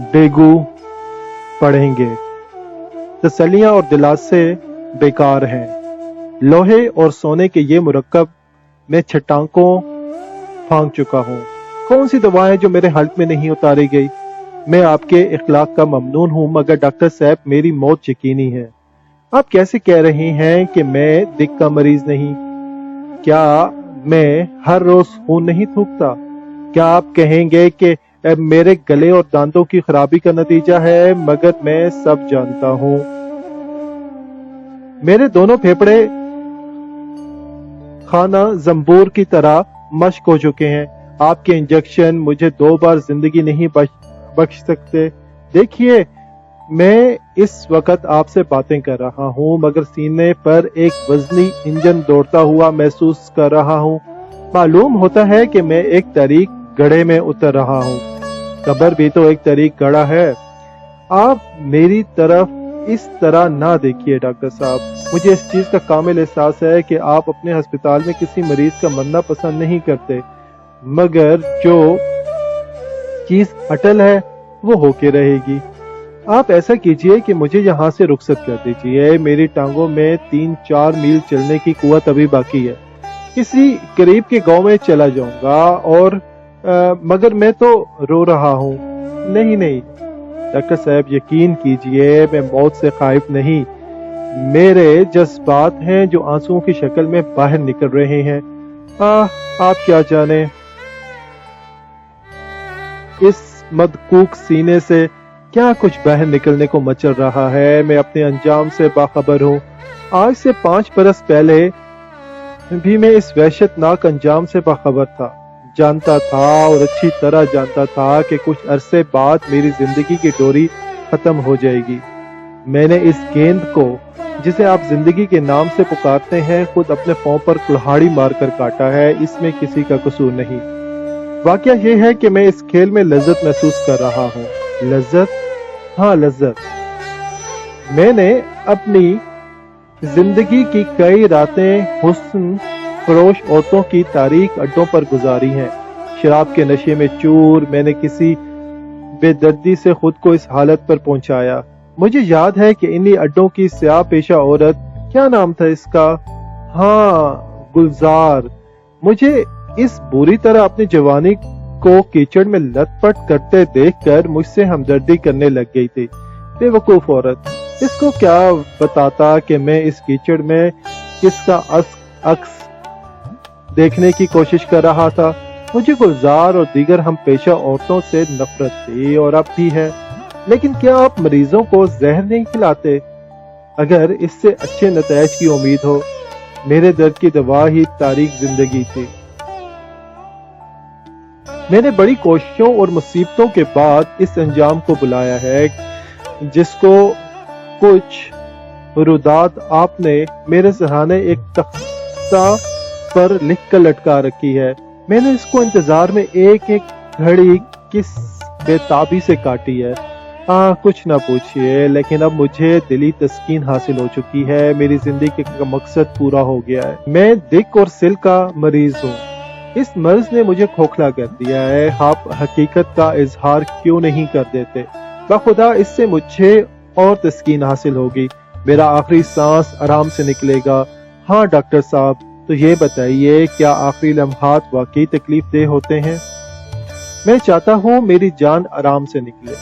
बेगू पढ़ेंगे। तसल्लियां और दिलासे बेकार हैं। लोहे और सोने के ये मुरक्कब मैं छटाकों फांक चुका हूँ। कौन सी दवा है जो मेरे हल्क में नहीं उतारी गई? मैं आपके इखलाक का ममनून हूँ, मगर डॉक्टर साहब मेरी मौत यकीनी है। आप कैसे कह रहे हैं कि मैं दिल का मरीज नहीं? क्या मैं हर रोज खून नहीं थूकता? क्या आप कहेंगे कि मेरे गले और दांतों की खराबी का नतीजा है? मगर मैं सब जानता हूँ। मेरे दोनों फेफड़े खाना जंबूर की तरह मश्क हो चुके हैं। आपके इंजेक्शन मुझे 2 बार जिंदगी नहीं बख्श सकते। देखिए, मैं इस वक्त आपसे बातें कर रहा हूँ, मगर सीने पर एक वजनी इंजन दौड़ता हुआ महसूस कर रहा हूँ। मालूम होता है कि मैं एक तारीख गड्ढे में उतर रहा हूँ। कब्र भी तो एक तारीख गड्ढा है। आप मेरी तरफ इस तरह ना देखिए डॉक्टर साहब। मुझे इस चीज का कामिल एहसास है कि आप अपने अस्पताल में किसी मरीज का मरना पसंद नहीं करते, मगर जो चीज अटल है वो होके रहेगी। आप ऐसा कीजिए कि मुझे यहाँ से रुखसत कर दीजिए। मेरी टांगों में 3-4 मील चलने की कुव्वत अभी बाकी है। किसी करीब के गांव में चला जाऊंगा और मगर मैं तो रो रहा हूँ। नहीं नहीं डॉक्टर साहब, यकीन कीजिए, मैं मौत से खौफ नहीं। मेरे जज्बात हैं जो आंसुओं की शक्ल में बाहर निकल रहे हैं। आप क्या जाने इस मदकूक सीने से क्या कुछ बाहर निकलने को मचल रहा है। मैं अपने अंजाम से बाखबर हूँ। आज से 5 बरस पहले भी मैं इस वहशतनाक अंजाम से बाखबर था। जानता था और अच्छी तरह जानता था कि कुछ अरसे बाद मेरी जिंदगी की डोरी खत्म हो जाएगी। मैंने इस गेंद को, जिसे आप जिंदगी के नाम से पुकारते हैं, खुद अपने पांव पर कुल्हाड़ी मारकर काटा है। इसमें किसी का कसूर नहीं। वाकया यह है कि मैं इस खेल में लज्जत महसूस कर रहा हूँ। लज्जत? हाँ, लज्जत। मैंने अपनी जिंदगी की कई रातें हुस्न फरोश औरतों की तारीख अड्डों पर गुजारी हैं। शराब के नशे में चूर मैंने किसी बेदर्दी से खुद को इस हालत पर पहुंचाया। मुझे याद है कि इन्हीं अड्डों की स्याह पेशा औरत, क्या नाम था इसका? हाँ, गुलजार, मुझे इस बुरी तरह अपनी जवानी को कीचड़ में लथपथ करते देखकर मुझसे हमदर्दी करने लग गई थी। बेवकूफ औरत, इसको क्या बताता कि मैं इस कीचड़ में किसका अक्स देखने की कोशिश कर रहा था। मुझे गुलजार और दीगर हम पेशा औरतों से नफरत थी और अब भी है। लेकिन क्या आप मरीजों को जहर नहीं खिलाते? अगर इससे अच्छे नतायज की उम्मीद हो। मेरे दर्द की दवा ही तारीख जिंदगी थी। मैंने बड़ी कोशिशों और मुसीबतों के बाद इस अंजाम को बुलाया है, जिसको कुछ रुदात आपने मेरे सराहने एक तख्ता पर लिख कर लटका रखी है। मैंने इसको इंतजार में एक एक घड़ी किस बेताबी से काटी है। कुछ ना पूछिए, लेकिन अब मुझे दिली तस्कीन हासिल हो चुकी है। मेरी जिंदगी का मकसद पूरा हो गया है। मैं दिक और सिल का मरीज हूँ। इस मर्ज ने मुझे खोखला कर दिया है। आप हकीकत का इजहार क्यों नहीं कर देते? बखुदा इससे मुझे और तस्कीन हासिल होगी। मेरा आखिरी सांस आराम से निकलेगा। हाँ डॉक्टर साहब, तो ये बताइए, क्या आखिरी लम्हात वाकई तकलीफ देह होते हैं? मैं चाहता हूँ मेरी जान आराम से निकले।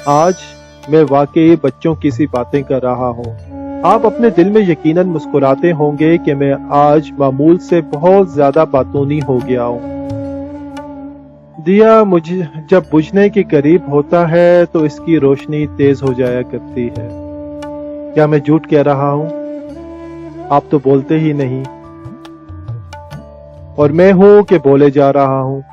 आज मैं वाकई बच्चों की सी बातें कर रहा हूँ। आप अपने दिल में यकीनन मुस्कुराते होंगे कि मैं आज मामूल से बहुत ज्यादा बातूनी हो गया हूँ। दिया मुझे जब बुझने के करीब होता है तो इसकी रोशनी तेज हो जाया करती है। क्या मैं झूठ कह रहा हूँ? आप तो बोलते ही नहीं, और मैं हूँ कि बोले जा रहा हूँ।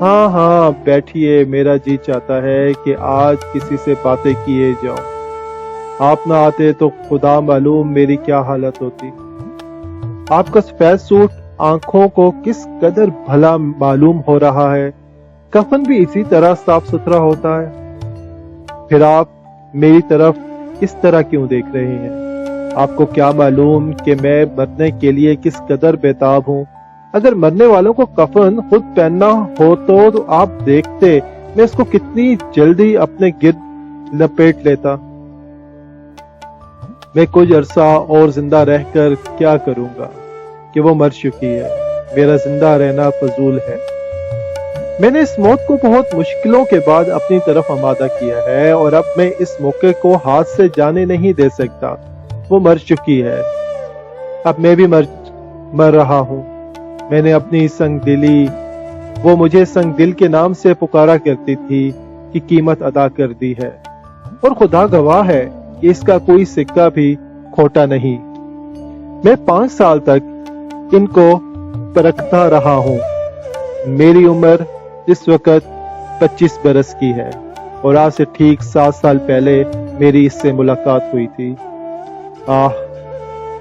हाँ हाँ बैठिए, मेरा जी चाहता है कि आज किसी से बातें किए जाओ। आप ना आते तो खुदा मालूम मेरी क्या हालत होती। आपका सफेद सूट आंखों को किस कदर भला मालूम हो रहा है। कफन भी इसी तरह साफ सुथरा होता है। फिर आप मेरी तरफ इस तरह क्यों देख रहे हैं? आपको क्या मालूम कि मैं मरने के लिए किस कदर बेताब हूँ। اگر مرنے والوں کو کفن خود پہننا ہو تو آپ دیکھتے میں اس کو کتنی جلدی اپنے گرد لپیٹ لیتا۔ میں کچھ عرصہ اور زندہ رہ کر کیا کروں گا کہ وہ مر چکی ہے، میرا زندہ رہنا فضول ہے۔ میں نے اس موت کو بہت مشکلوں کے بعد اپنی طرف آمادہ کیا ہے، اور اب میں اس موقع کو ہاتھ سے جانے نہیں دے سکتا۔ وہ مر چکی ہے، اب میں بھی مر رہا ہوں۔ میں نے اپنی سنگ دلی، وہ مجھے سنگ دل کے نام سے پکارا کرتی تھی، کی قیمت ادا کر دی ہے، اور خدا گواہ ہے کہ اس کا کوئی سکہ بھی کھوٹا نہیں۔ میں 5 سال تک ان کو پرکھتا رہا ہوں۔ میری عمر اس وقت 25 برس کی ہے، اور آج سے ٹھیک 7 سال پہلے میری اس سے ملاقات ہوئی تھی۔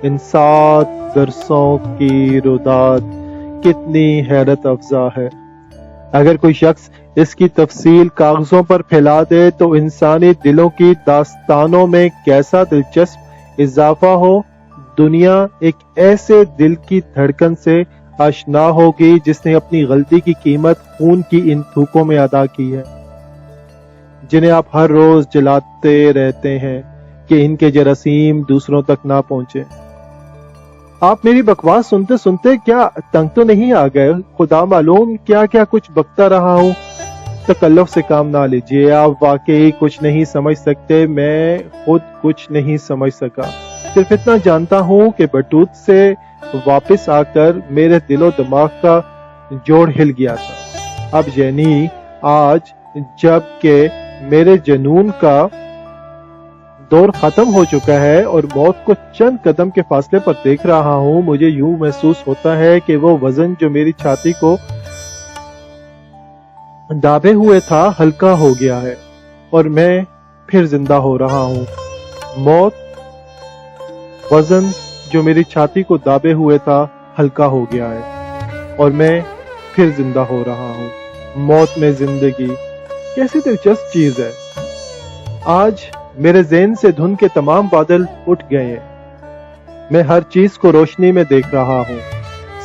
ان 7 برسوں کی روداد کتنی حیرت افزا ہے۔ اگر کوئی شخص اس کی تفصیل کاغذوں پر پھیلا دے تو انسانی دلوں کی داستانوں میں کیسا دلچسپ اضافہ ہو۔ دنیا ایک ایسے دل کی دھڑکن سے آشنا ہوگی جس نے اپنی غلطی کی قیمت خون کی ان تھوکوں میں ادا کی ہے، جنہیں آپ ہر روز جلاتے رہتے ہیں کہ ان کے جراثیم دوسروں تک نہ پہنچے۔ آپ میری بکواس سنتے سنتے کیا تنگ تو نہیں آ گئے؟ خدا معلوم کیا کیا کچھ بکتا رہا ہوں۔ تکلف سے کام نہ لیجیے، آپ واقعی کچھ نہیں سمجھ سکتے، میں خود کچھ نہیں سمجھ سکا۔ صرف اتنا جانتا ہوں کہ بٹوت سے واپس آ کر میرے دل و دماغ کا جوڑ ہل گیا تھا۔ اب یعنی آج جب کہ میرے جنون کا دور ختم ہو چکا ہے اور موت کو چند قدم کے فاصلے پر دیکھ رہا ہوں، مجھے یوں محسوس ہوتا ہے کہ وہ وزن جو میری چھاتی کو دابے ہوئے تھا ہلکا ہو گیا ہے، اور میں پھر زندہ ہو رہا ہوں۔ موت، وزن جو میری چھاتی کو دابے ہوئے تھا ہلکا ہو گیا ہے، اور میں پھر زندہ ہو رہا ہوں۔ موت میں زندگی کیسی دلچسپ چیز ہے۔ آج میرے ذہن سے دھند کے تمام بادل اٹھ گئے ہیں، میں ہر چیز کو روشنی میں دیکھ رہا ہوں۔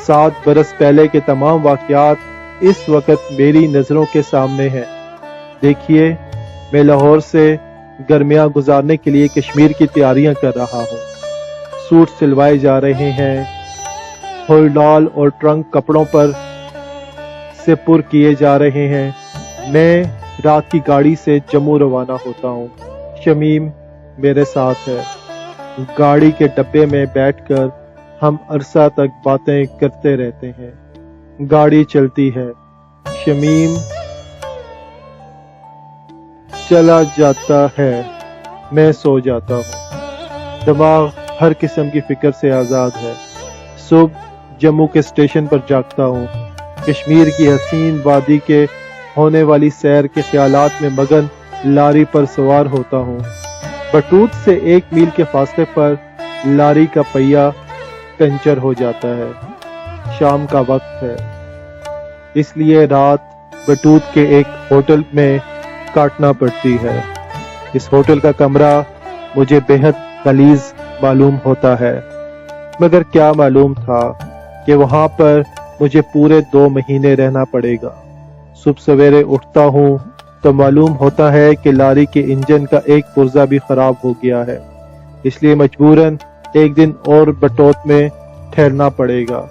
7 برس پہلے کے تمام واقعات اس وقت میری نظروں کے سامنے ہیں۔ دیکھیے، میں لاہور سے گرمیاں گزارنے کے لیے کشمیر کی تیاریاں کر رہا ہوں۔ سوٹ سلوائے جا رہے ہیں، ہولڈال اور ٹرنک کپڑوں پر سے پر کیے جا رہے ہیں۔ میں رات کی گاڑی سے جموں روانہ ہوتا ہوں۔ شمیم میرے ساتھ ہے۔ گاڑی کے ڈبے میں بیٹھ کر ہم عرصہ تک باتیں کرتے رہتے ہیں۔ گاڑی چلتی ہے، شمیم چلا جاتا ہے، میں سو جاتا ہوں۔ دماغ ہر قسم کی فکر سے آزاد ہے۔ صبح جموں کے اسٹیشن پر جاگتا ہوں، کشمیر کی حسین وادی کے ہونے والی سیر کے خیالات میں مگن لاری پر سوار ہوتا ہوں۔ بٹوت سے 1 میل کے فاصلے پر لاری کا پہیہ پنچر ہو جاتا ہے۔ شام کا وقت ہے، اس لیے رات بٹوت کے ایک ہوٹل میں کاٹنا پڑتی ہے۔ اس ہوٹل کا کمرہ مجھے بہت غلیظ معلوم ہوتا ہے، مگر کیا معلوم تھا کہ وہاں پر مجھے پورے 2 مہینے رہنا پڑے گا۔ صبح سویرے اٹھتا ہوں تو معلوم ہوتا ہے کہ لاری کے انجن کا ایک پرزہ بھی خراب ہو گیا ہے، اس لیے مجبوراً 1 دن اور بٹوت میں ٹھہرنا پڑے گا۔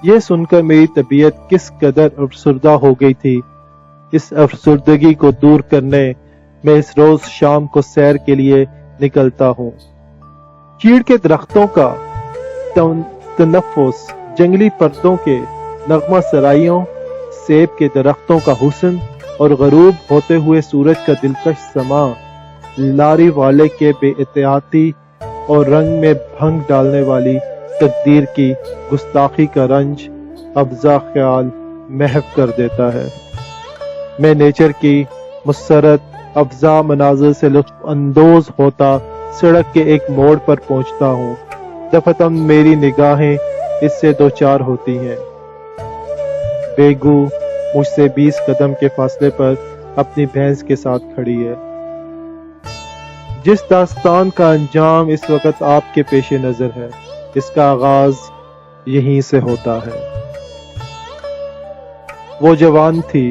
یہ سن کر میری طبیعت کس قدر افسردہ ہو گئی تھی۔ اس افسردگی کو دور کرنے میں اس روز شام کو سیر کے لیے نکلتا ہوں۔ چیڑ کے درختوں کا تنفس، جنگلی پرندوں کے نغمہ سرائیوں، سیب کے درختوں کا حسن اور غروب ہوتے ہوئے سورج کا دلکش سما، لاری والے کے بے احتیاطی اور رنگ میں بھنگ ڈالنے والی تقدیر کی گستاخی کا رنج افزا خیال محو کر دیتا ہے۔ میں نیچر کی مسرت افزا مناظر سے لطف اندوز ہوتا سڑک کے ایک موڑ پر پہنچتا ہوں۔ دفعتاً میری نگاہیں اس سے 2-4 ہوتی ہیں۔ بیگو مجھ سے 20 قدم کے فاصلے پر اپنی بھینس کے ساتھ کھڑی ہے۔ جس داستان کا انجام اس وقت آپ کے پیش نظر ہے، اس کا آغاز یہیں سے ہوتا ہے۔ वो जवान थी।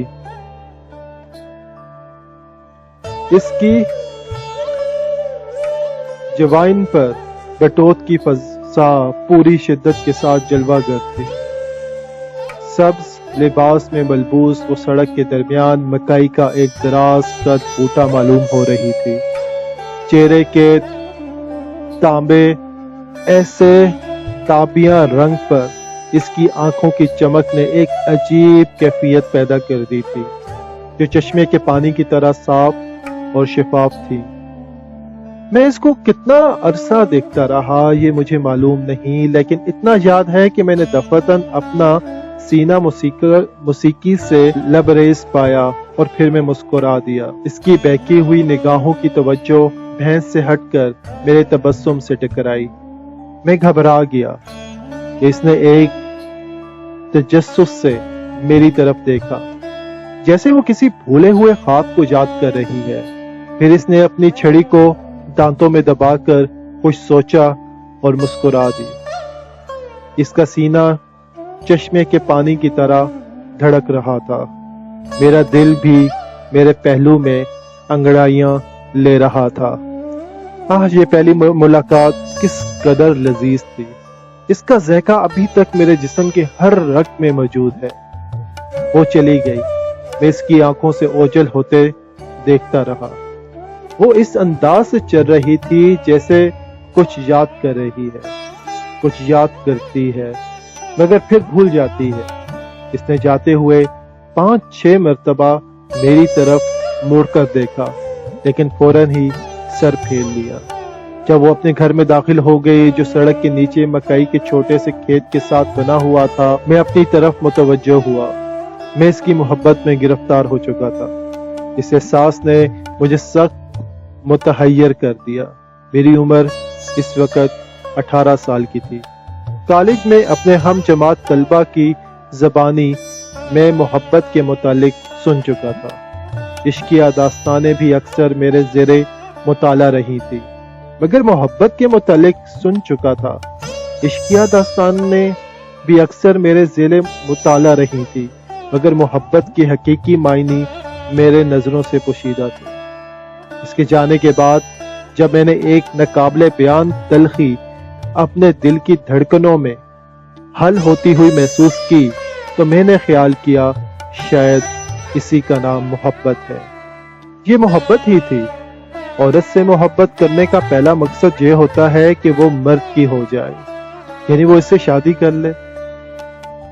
इसकी जवाइन पर बटोत की फजा पूरी शिद्दत के साथ जलवागर थी। सब्ज लिबास में मलबूस वो सड़क के दरमियान मकई का एक दराज कद बूटा मालूम हो रही थी। चेहरे के तांबे ऐसे ताबियां रंग पर इसकी आंखों की चमक ने एक अजीब कैफियत पैदा कर दी थी, जो चश्मे के पानी की तरह साफ और शफाफ थी। मैं इसको कितना अरसा देखता रहा ये मुझे मालूम नहीं, लेकिन इतना याद है कि मैंने दफतन अपना सीना मौसीकी से लबरेज पाया और फिर मैं मुस्कुरा दिया। इसकी बहकी हुई निगाहों की तवज्जो भैंस से हटकर मेरे तबस्सुम से टकराई। मैं घबरा गया कि इसने एक तजस्सुस से मेरी तरफ देखा, जैसे वो किसी भूले हुए ख्वाब को याद कर रही है। फिर इसने अपनी छड़ी को दांतों में दबाकर कुछ सोचा और मुस्कुरा दी। इसका सीना चश्मे के पानी की तरह धड़क रहा था। मेरा दिल भी मेरे पहलू में अंगड़ाइयां ले रहा था। आज ये पहली मुलाकात किस कदर लजीज थी। इसका ज़ायका अभी तक मेरे जिस्म के हर रग में मौजूद है। वो चली गई। मैं इसकी आंखों से ओझल होते देखता रहा। वो इस अंदाज से चल रही थी जैसे कुछ याद कर रही है, कुछ याद करती है मगर फिर भूल जाती है। इसने जाते हुए 5-6 मर्तबा मेरी तरफ मुड़कर देखा, लेकिन फौरन ही सर फेर लिया। जब वो अपने घर में दाखिल हो गई, जो सड़क के नीचे मकई के छोटे से खेत के साथ बना हुआ था, मैं अपनी तरफ मुतवज्जो हुआ। मैं इसकी मोहब्बत में गिरफ्तार हो चुका था। इस एहसास ने मुझे सख्त मुतहय्यर कर दिया। मेरी उम्र इस वक्त 18 साल की थी। कॉलेज में अपने हम जमात तलबा की ज़बानी में मोहब्बत के मुतालिक सुन चुका था। इश्किया दास्तानें भी अक्सर मेरे ज़ेरे मुताला रही थी, मगर मोहब्बत के मुतालिक सुन चुका था। इश्किया दास्तानें भी अक्सर मेरे ज़ेरे मुताला रही थी, मगर मोहब्बत की हकीकी मायनी मेरे नज़रों से पोशीदा थी। इसके जाने के बाद जब मैंने एक नाकाबिले बयान तलखी अपने दिल की धड़कनों में हल होती हुई महसूस की, तो मैंने ख्याल किया शायद इसी का नाम मोहब्बत है। ये मोहब्बत ही थी। औरत से मोहब्बत करने का पहला मकसद ये होता है कि वो मर्द की हो जाए, यानी वो इससे शादी कर ले,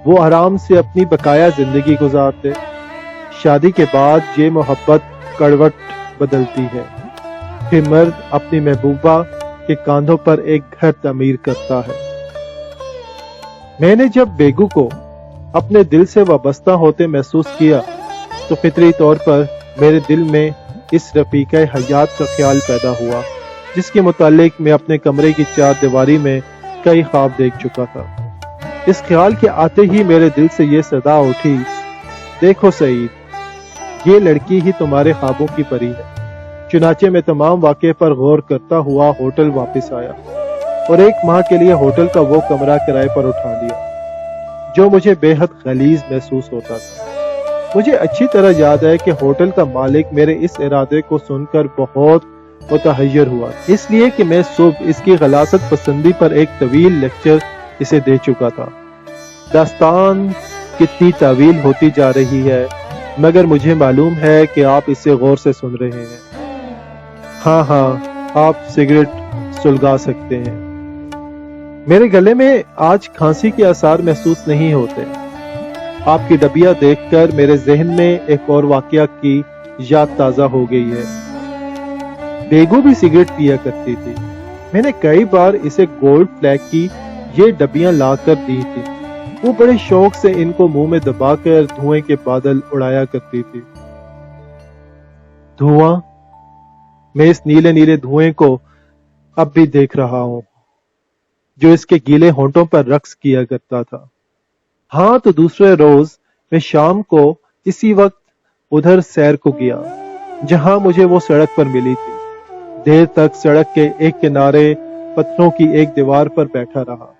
वो आराम से अपनी बकाया जिंदगी गुजार दे। शादी के बाद ये मोहब्बत कड़वट बदलती है। फिर मर्द अपनी महबूबा के कांधों पर एक घर तामीर करता है। मैंने जब बेगू को अपने दिल से वाबस्ता होते महसूस किया, तो फितरी तौर पर मेरे दिल में इस रफीका हयात का ख्याल पैदा हुआ, जिसके मुतालिक मैं अपने कमरे की चार दीवारी में कई ख्वाब देख चुका था। इस ख्याल के आते ही मेरे दिल से ये सदा उठी, देखो सईद, ये लड़की ही तुम्हारे ख्वाबों की परी है। चुनाचे में तमाम वाक़े पर गौर करता हुआ होटल वापस आया और 1 माह के लिए होटल का वो कमरा किराए पर उठा लिया, जो मुझे बेहद गलीज महसूस होता था। मुझे अच्छी तरह याद है कि होटल का मालिक मेरे इस इरादे को सुनकर बहुत मुतहय्यर हुआ, इसलिए कि मैं सुबह इसकी गलासत पसंदी पर एक तवील लेक्चर इसे दे चुका था। दास्तान कितनी तवील होती जा रही है, मगर मुझे मालूम है कि आप इसे गौर से सुन रहे हैं। हाँ, आप सिगरेट सुलगा सकते हैं। मेरे गले में आज खांसी के आसार महसूस नहीं होते। आपकी डबिया देखकर मेरे जहन में एक और वाकया की याद ताजा हो गई है। बेगू भी सिगरेट पिया करती थी। मैंने कई बार इसे गोल्ड फ्लैग की ये डबियां लाकर दी थी। वो बड़े शौक से इनको मुंह में दबाकर धुएं के बादल उड़ाया करती थी। धुआं, मैं इस नीले नीले धुएं को अब भी देख रहा हूं, जो इसके गीले होंठों पर रक्स किया करता था। हाँ, तो दूसरे रोज मैं शाम को इसी वक्त उधर सैर को गया, जहां मुझे वो सड़क पर मिली थी। देर तक सड़क के एक किनारे पत्थरों की एक दीवार पर बैठा रहा,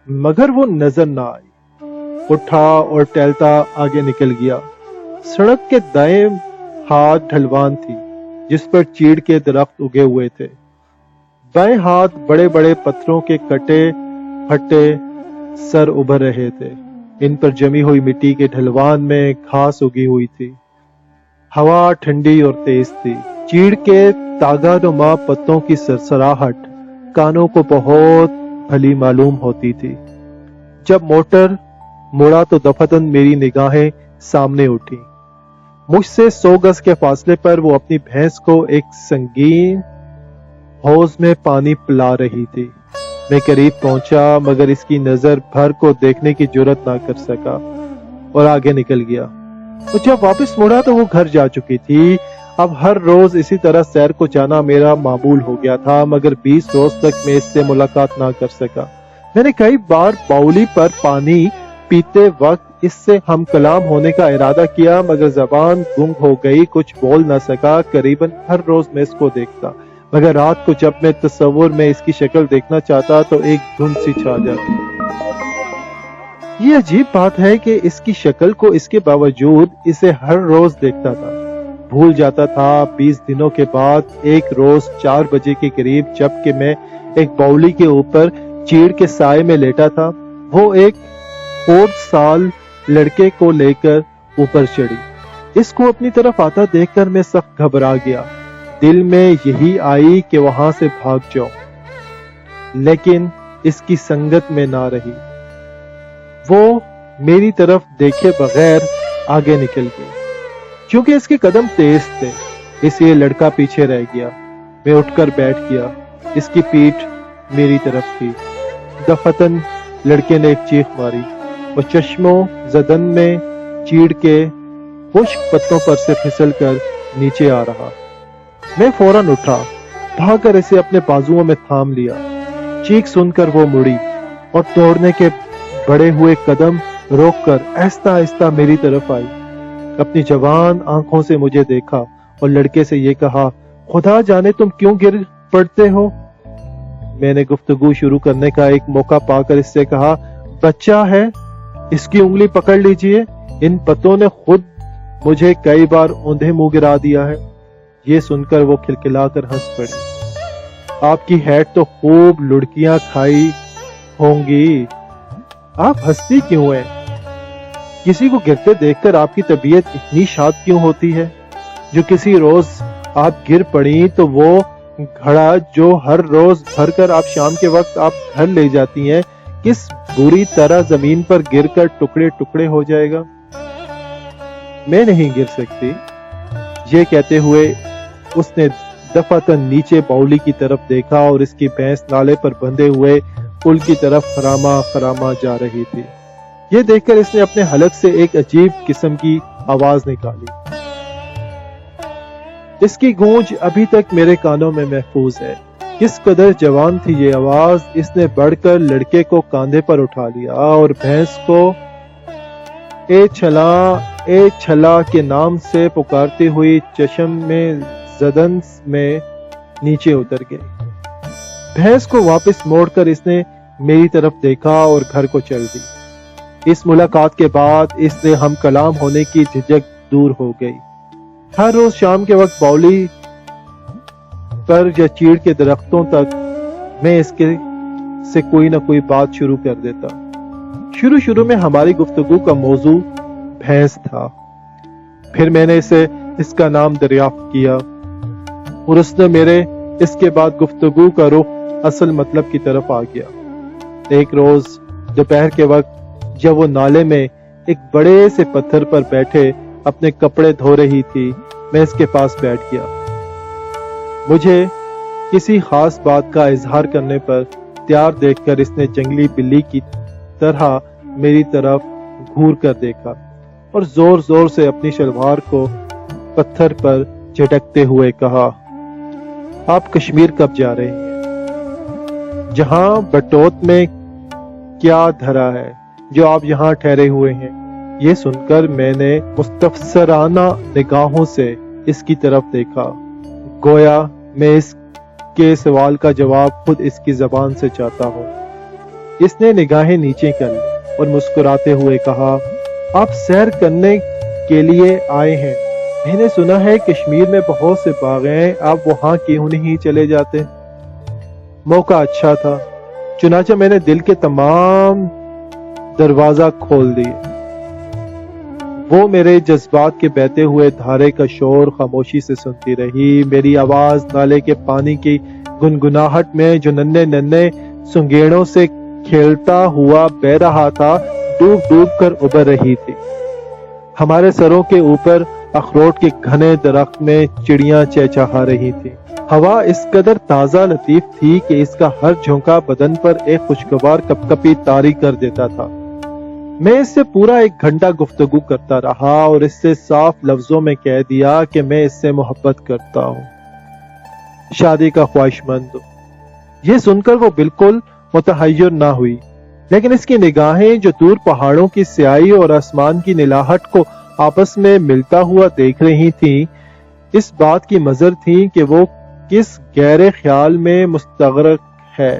मगर वो नजर ना आई। उठा और टहलता आगे निकल गया। सड़क के दाएं हाथ ढलवान थी जिस पर चीड़ के दरख्त उगे हुए थे। बाएं हाथ बड़े बड़े पत्थरों के कटे फटे सर उभर रहे थे। इन पर जमी हुई मिट्टी के ढलवान में घास उगी हुई थी। हवा ठंडी और तेज थी। चीड़ के तागानुमा पत्तों की सरसराहट कानों को बहुत भली मालूम होती थी। जब मोटर मुड़ा तो दफतन मेरी निगाहें सामने उठी। मुझसे 100 गज के फासले पर वो अपनी भैंस को एक संगीन हौज में पानी पिला रही थी। मैं करीब पहुंचा मगर इसकी नजर भर को देखने की जुर्रत ना कर सका और आगे निकल गया। और जब वापस मुड़ा तो वो घर जा चुकी थी। अब हर रोज इसी तरह सैर को जाना मेरा मामूल हो गया था, मगर 20 रोज तक मैं इससे मुलाकात ना कर सका। मैंने कई बार बाउली पर पानी पीते वक्त इससे हम कलाम होने का इरादा किया, मगर जबान गुंग हो गई, कुछ बोल ना सका। करीबन हर रोज मैं इसको देखता, मगर रात को जब मैं तस्वुर में इसकी शक्ल देखना चाहता तो एक धुंध सी छा जाती। ये अजीब बात है कि इसकी शक्ल को इसके बावजूद इसे हर रोज देखता था, भूल जाता था। 20 दिनों के बाद एक रोज 4 बजे के करीब जबकि मैं एक बाउली के ऊपर चीड़ के साए में लेटा था, वो एक 4 साल लड़के को लेकर ऊपर चढ़ी। इसको अपनी तरफ आता देखकर मैं सख्त घबरा गया। दिल में यही आई कि वहां से भाग जाऊं, लेकिन इसकी संगत में ना रही। वो मेरी तरफ देखे बगैर आगे निकल गई। क्योंकि इसके कदम तेज थे इसलिए लड़का पीछे रह गया। मैं उठकर बैठ गया। इसकी पीठ मेरी तरफ थी। दफतन लड़के ने एक चीख मारी और चश्मों जदन में चीड़ के खुश्क पत्तों पर से फिसलकर नीचे आ रहा। मैं फौरन उठा, भागकर इसे अपने बाजुओं में थाम लिया। चीख सुनकर वो मुड़ी और दौड़ने के बढ़े हुए कदम रोककर आहिस्ता आहिस्ता मेरी तरफ आई। अपनी जवान आंखों से मुझे देखा और लड़के से ये कहा, खुदा जाने तुम क्यों गिर पड़ते हो। मैंने गुफ्तगू शुरू करने का एक मौका पाकर इससे कहा, बच्चा है, इसकी उंगली पकड़ लीजिए। इन पत्तों ने खुद मुझे कई बार औंधे मुंह गिरा दिया है। ये सुनकर वो खिलखिलाकर हंस पड़ी। आपकी हैट तो खूब लुढ़कियां खाई होंगी, आप हंसती क्यों हैं? किसी को गिरते देखकर आपकी तबीयत इतनी शाद क्यों होती है? जो किसी रोज आप गिर पड़ी तो वो घड़ा जो हर रोज भरकर आप शाम के वक्त आप घर ले जाती हैं, किस बुरी तरह जमीन पर गिरकर टुकड़े टुकड़े हो जाएगा। मैं नहीं गिर सकती। ये कहते हुए उसने दफातन नीचे बाउली की तरफ देखा और इसकी भैंस नाले पर बंधे हुए पुल की तरफ खरामा खरामा जा रही थी। ये देखकर इसने अपने हलक से एक अजीब किस्म की आवाज निकाली। इसकी गूंज अभी तक मेरे कानों में महफूज है। किस कदर जवान थी ये आवाज। इसने बढ़कर लड़के को कांधे पर उठा लिया और भैंस को ए छला के नाम से पुकारती हुई चश्म में जदन में नीचे उतर गई। भैंस को वापस मोड़कर इसने मेरी तरफ देखा और घर को चल दी। इस मुलाकात के बाद इसने हम कलाम होने की झिझक दूर हो गई। हर रोज शाम के वक्त बाउली पर या चीड़ के दरख्तों तक मैं इसके से कोई ना कोई बात शुरू कर देता। शुरू में हमारी गुफ्तगू का मौजू भैंस था। फिर मैंने इसे इसका नाम दरियाफ्त किया और उसने मेरे इसके बाद गुफ्तगू का रुख असल मतलब की तरफ आ गया। एक रोज दोपहर के वक्त जब वो नाले में एक बड़े से पत्थर पर बैठे अपने कपड़े धो रही थी, मैं इसके पास बैठ गया। मुझे किसी खास बात का इजहार करने पर तैयार देखकर इसने जंगली बिल्ली की तरह मेरी तरफ घूर कर देखा और जोर जोर से अपनी शलवार को पत्थर पर झटकते हुए कहा, आप कश्मीर कब जा रहे हैं? जहां बटोत में क्या धरा है जो आप यहाँ ठहरे हुए हैं? ये सुनकर मैंने मुस्तफसराना निगाहों से इसकी तरफ देखा, गोया मैं इसके सवाल का जवाब खुद इसकी जबान से चाहता हूँ। इसने निगाहें नीचे कर ली اور مسکراتے ہوئے کہا، آپ سیر کرنے کے لیے آئے ہیں؟ میں نے سنا ہے کشمیر میں بہت سے باغ ہیں، آپ وہاں کیوں نہیں چلے جاتے؟ موقع اچھا تھا، چنانچہ میں نے دل کے تمام دروازہ کھول دیے۔ وہ میرے جذبات کے بہتے ہوئے دھارے کا شور خاموشی سے سنتی رہی۔ میری آواز نالے کے پانی کی گنگناہٹ میں جو ننھے ننھے سنگیڑوں سے کھیلتا ہوا بہ رہا تھا، ڈوب ڈوب کر ابھر رہی تھی۔ ہمارے سروں کے اوپر اخروٹ کے گھنے درخت میں چڑیاں چہچہا رہی تھی۔ ہوا اس قدر تازہ لطیف تھی کہ اس کا ہر جھونکا بدن پر ایک خوشگوار کپ کپی طاری کر دیتا تھا۔ میں اس سے پورا 1 گھنٹہ گفتگو کرتا رہا اور اس سے صاف لفظوں میں کہہ دیا کہ میں اس سے محبت کرتا ہوں، شادی کا خواہش مند ہوں۔ یہ سن کر وہ بالکل متحیر نہ ہوئی، لیکن اس کی نگاہیں جو دور پہاڑوں کی سیاہی اور آسمان کی نیلاہٹ کو آپس میں ملتا ہوا دیکھ رہی تھیں، اس بات کی مظہر تھیں کہ وہ کس گہرے خیال میں مستغرق ہے۔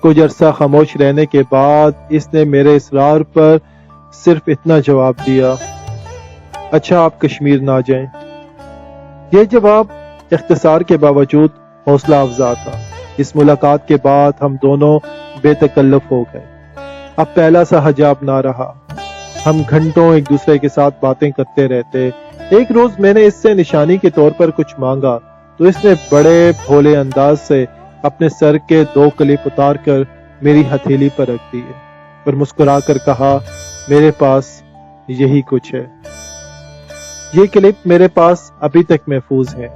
کچھ عرصہ خاموش رہنے کے بعد اس نے میرے اصرار پر صرف اتنا جواب دیا، اچھا آپ کشمیر نہ جائیں۔ یہ جواب اختصار کے باوجود حوصلہ افزا تھا۔ اس ملاقات کے بعد ہم دونوں بے تکلف ہو گئے۔ اب پہلا سا حجاب نہ رہا، ہم گھنٹوں ایک دوسرے کے ساتھ باتیں کرتے رہتے۔ ایک روز میں نے اس سے نشانی کے طور پر کچھ مانگا تو اس نے بڑے بھولے انداز سے اپنے سر کے 2 کلپ اتار کر میری ہتھیلی پر رکھ دیے اور مسکرا کر کہا، میرے پاس یہی کچھ ہے۔ یہ کلپ میرے پاس ابھی تک محفوظ ہے۔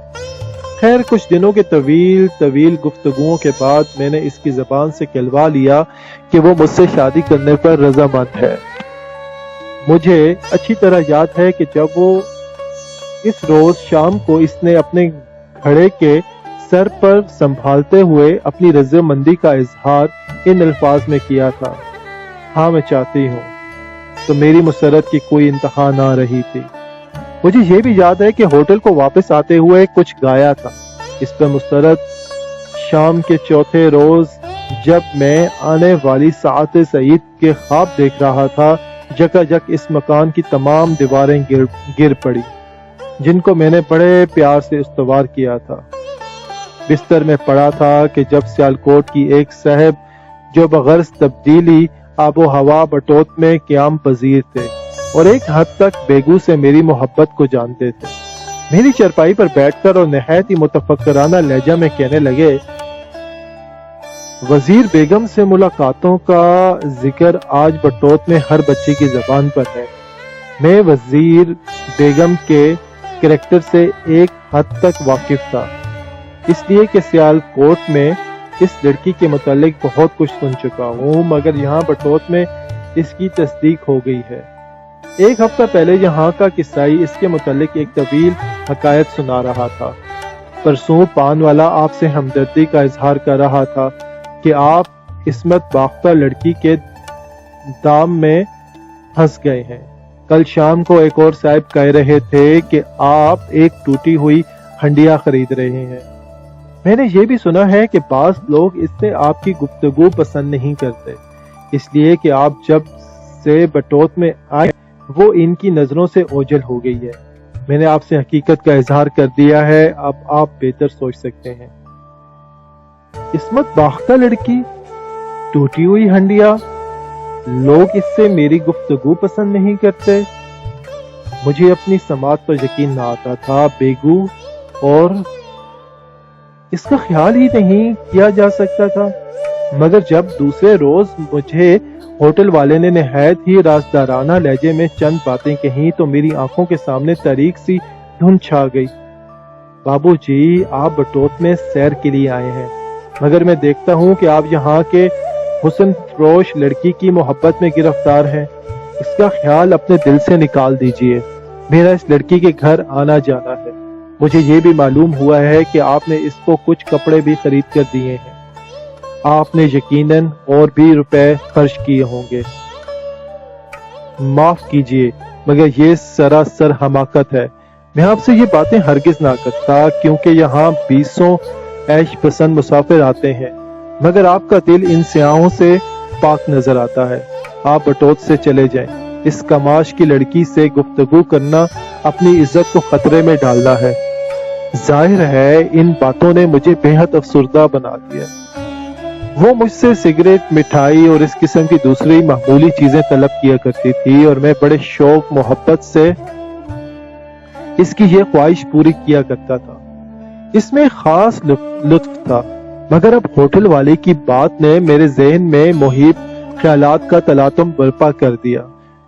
خیر کچھ دنوں کے طویل گفتگوؤں کے بعد میں نے اس کی زبان سے کہلوا لیا کہ وہ مجھ سے شادی کرنے پر رضامند ہے۔ مجھے اچھی طرح یاد ہے کہ جب وہ اس روز شام کو اس نے اپنے گھڑے کے سر پر سنبھالتے ہوئے اپنی رضامندی کا اظہار ان الفاظ میں کیا تھا، ہاں میں چاہتی ہوں، تو میری مسرت کی کوئی انتہا نہ رہی تھی۔ مجھے یہ بھی یاد ہے کہ ہوٹل کو واپس آتے ہوئے کچھ گایا تھا۔ اس پر مسرت شام کے چوتھے روز جب میں آنے والی ساعت سعید کے خواب دیکھ رہا تھا، جکا جک اس مکان کی تمام دیواریں گر پڑی جن کو میں نے بڑے پیار سے استوار کیا تھا۔ بستر میں پڑا تھا کہ جب سیالکوٹ کی ایک صاحب جو بغرض تبدیلی آب و ہوا بٹوت میں قیام پذیر تھے اور ایک حد تک بیگو سے میری محبت کو جانتے تھے، میری چرپائی پر بیٹھ کر اور نہایت ہی متفکرانہ لہجہ میں کہنے لگے، وزیر بیگم سے ملاقاتوں کا ذکر آج بٹوت میں ہر بچے کی زبان پر ہے۔ میں وزیر بیگم کے کریکٹر سے ایک حد تک واقف تھا، اس لیے کہ سیالکوٹ میں اس لڑکی کے متعلق بہت کچھ سن چکا ہوں، مگر یہاں بٹوت میں اس کی تصدیق ہو گئی ہے۔ 1 ہفتہ پہلے یہاں کا قصائی اس کے متعلق ایک طویل حکایت سنا رہا تھا۔ پرسوں پان والا آپ سے ہمدردی کا اظہار کر رہا تھا کہ آپ عصمت باختہ لڑکی کے دام میں پھنس گئے ہیں۔ کل شام کو ایک اور صاحب کہہ رہے تھے کہ آپ ایک ٹوٹی ہوئی ہنڈیا خرید رہے ہیں۔ میں نے یہ بھی سنا ہے کہ بعض لوگ اس سے آپ کی گفتگو پسند نہیں کرتے، اس لیے کہ آپ جب سے بٹوت میں آئے وہ ان کی نظروں سے اوجھل ہو گئی ہے۔ میں نے آپ سے حقیقت کا اظہار کر دیا ہے، اب آپ بہتر سوچ سکتے ہیں۔ عصمت باختہ لڑکی، ٹوٹی ہوئی ہنڈیا، لوگ اس سے میری گفتگو پسند نہیں کرتے۔ مجھے اپنی سماعت پر یقین نہ آتا تھا، بیگو اور اس کا خیال ہی نہیں کیا جا سکتا تھا۔ مگر جب دوسرے روز مجھے ہوٹل والے نے نہایت ہی رازدارانہ لہجے میں چند باتیں کہیں تو میری آنکھوں کے سامنے تاریک سی دھند چھا گئی۔ بابو جی، آپ بٹوت میں سیر کے لیے آئے ہیں، مگر میں دیکھتا ہوں کہ آپ یہاں کے حسن فروش لڑکی کی محبت میں گرفتار ہیں۔ اس کا خیال اپنے دل سے نکال دیجئے۔ میرا اس لڑکی کے گھر آنا جانا ہے۔ مجھے یہ بھی معلوم ہوا ہے کہ آپ نے اس کو کچھ کپڑے بھی خرید کر دیے ہیں۔ آپ نے یقیناً اور بھی روپے خرچ کیے ہوں گے۔ معاف کیجئے، مگر یہ سراسر حماقت ہے۔ میں آپ سے یہ باتیں ہرگز نہ کرتا، کیونکہ یہاں 20 عیش پسند مسافر آتے ہیں، مگر آپ کا دل ان سیاحوں سے नापाक नजर आता है। आप बटोत से चले जाएं। इस कमाश की लड़की से गुफ्तगू करना अपनी इज्जत को खतरे में डालना है। जाहिर है इन बातों ने मुझे बेहद अफसुर्दा बना दिया। वो मुझसे सिगरेट, मिठाई और इस किस्म की दूसरी मामूली चीजें तलब किया करती थी और मैं बड़े शौक मोहब्बत से इसकी ये ख्वाहिश पूरी किया करता था। इसमें खास लुत्फ था, मगर अब होटल वाले की बात ने मेरे जहन में मुहिब ख्यालात का तलातुम बर्पा कर दिया।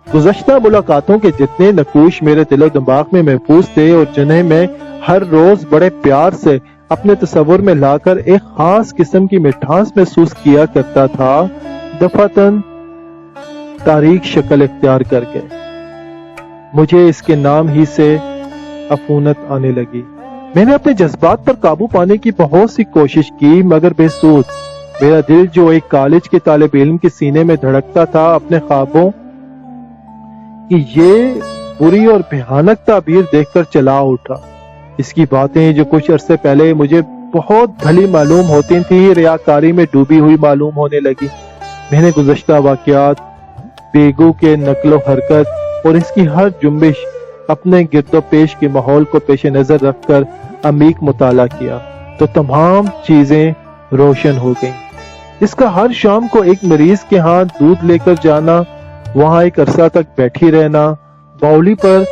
गुज़श्ता मुलाकातों के जितने नकूश मेरे दिलो दिमाग में महफूज थे और जिन्हें मैं हर रोज बड़े प्यार से अपने तस्वुर में लाकर एक खास किस्म की मिठास महसूस किया करता था, दफातन तारीख शक्ल इख्तियार करके मुझे इसके नाम ही से अफूनत आने लगी। मैंने अपने जज्बात पर काबू पाने की बहुत सी कोशिश की, मगर बेसूद। मेरा दिल जो एक कॉलेज के तालिब इल्म के सीने में धड़कता था, अपने ख्वाबों की ये बुरी और भयानक ताबीर देखकर चला उठा। इसकी बातें जो कुछ अरसे पहले मुझे बहुत भली मालूम होती थी, रियाकारी में डूबी हुई मालूम होने लगी। मैंने गुज़श्ता वाक़यात, बेगू के नकलो हरकत और इसकी हर जुम्बिश अपने गिरदो पेश के माहौल को पेश नजर रखकर अमीक मुताला किया तो तमाम चीजें रोशन हो गईं। इसका हर शाम को एक मरीज के हाथ दूध लेकर जाना, वहां एक अरसा तक बैठी रहना, बाउली पर